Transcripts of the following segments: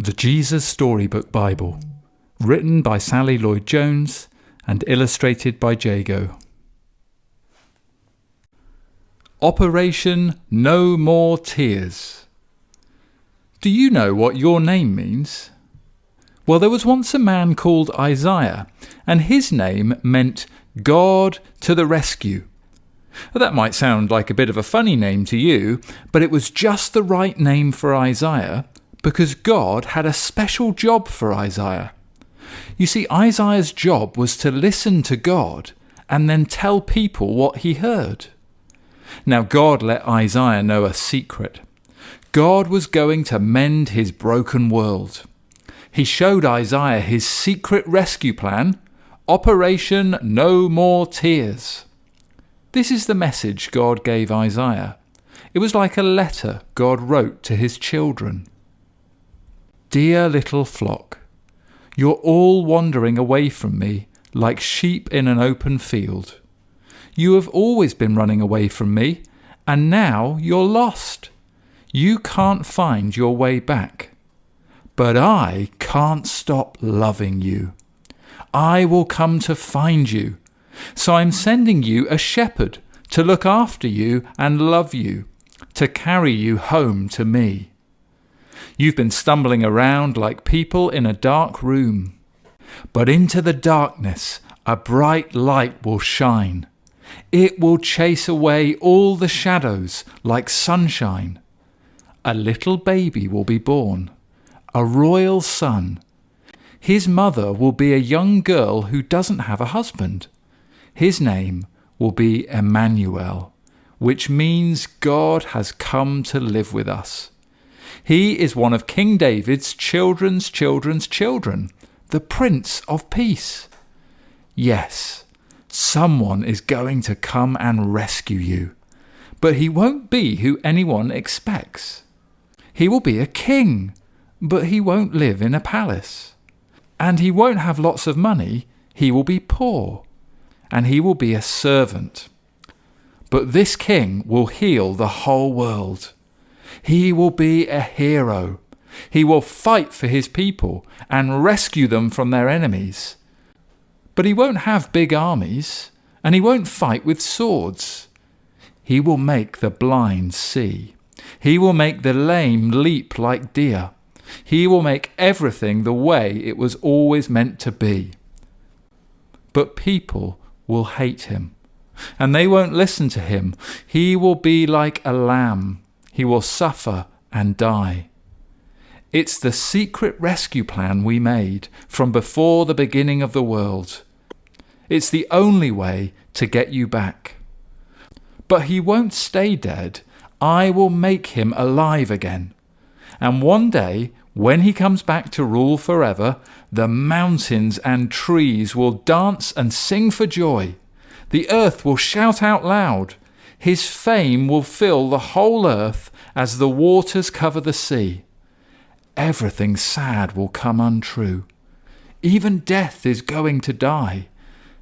The Jesus Storybook Bible, written by Sally Lloyd-Jones and illustrated by Jago. Operation No More Tears. Do you know what your name means? Well, there was once a man called Isaiah, and his name meant God to the rescue. Well, that might sound like a bit of a funny name to you, but it was just the right name for Isaiah because God had a special job for Isaiah. You see, Isaiah's job was to listen to God and then tell people what he heard. Now, God let Isaiah know a secret. God was going to mend his broken world. He showed Isaiah his secret rescue plan, Operation No More Tears. This is the message God gave Isaiah. It was like a letter God wrote to his children. Dear little flock, you're all wandering away from me like sheep in an open field. You have always been running away from me, and now you're lost. You can't find your way back. But I can't stop loving you. I will come to find you. So I'm sending you a shepherd to look after you and love you, to carry you home to me. You've been stumbling around like people in a dark room. But into the darkness, a bright light will shine. It will chase away all the shadows like sunshine. A little baby will be born, a royal son. His mother will be a young girl who doesn't have a husband. His name will be Emmanuel, which means God has come to live with us. He is one of King David's children's children, the Prince of Peace. Yes, someone is going to come and rescue you, but he won't be who anyone expects. He will be a king, but he won't live in a palace. And he won't have lots of money, he will be poor, and he will be a servant. But this king will heal the whole world. He will be a hero. He will fight for his people and rescue them from their enemies. But he won't have big armies, and he won't fight with swords. He will make the blind see. He will make the lame leap like deer. He will make everything the way it was always meant to be. But people will hate him, and they won't listen to him. He will be like a lamb. He will suffer and die. It's the secret rescue plan we made from before the beginning of the world. It's the only way to get you back. But he won't stay dead. I will make him alive again. And one day, when he comes back to rule forever, the mountains and trees will dance and sing for joy. The earth will shout out loud. His fame will fill the whole earth as the waters cover the sea. Everything sad will come untrue. Even death is going to die,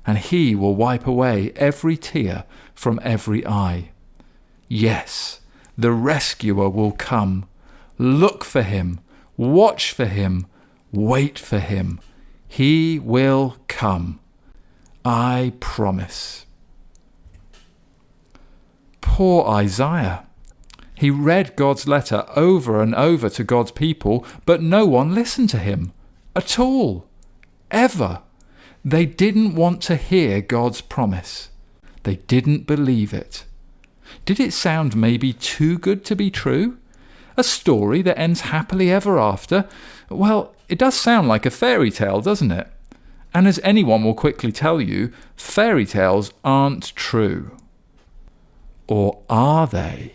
and he will wipe away every tear from every eye. Yes, the rescuer will come. Look for him, watch for him, wait for him. He will come. I promise. Poor Isaiah. He read God's letter over and over to God's people, but no one listened to him at all, ever. They didn't want to hear God's promise. They didn't believe it. Did it sound maybe too good to be true? A story that ends happily ever after? Well, it does sound like a fairy tale, doesn't it? And as anyone will quickly tell you, fairy tales aren't true. Or are they?